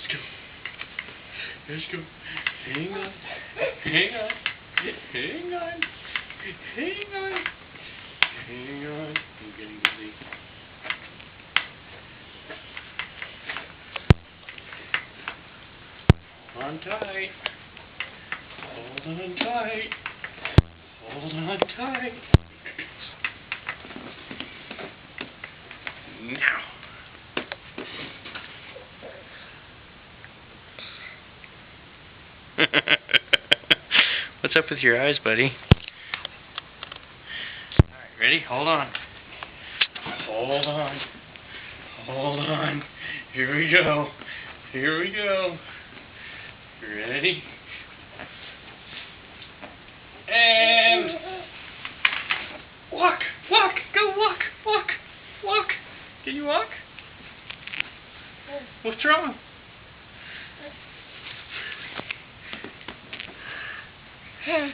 go. Let's go. Hang on. Hang on. Hang on. Hang on. Hang on. I'm getting dizzy. Hold on tight. Hold on tight. Hold on tight. Now. What's up with your eyes, buddy? Alright, ready? Hold on. Hold on. Hold on. Here we go. Here we go. Ready? And walk, walk, go walk, walk, walk. Can you walk? What's wrong? Huh.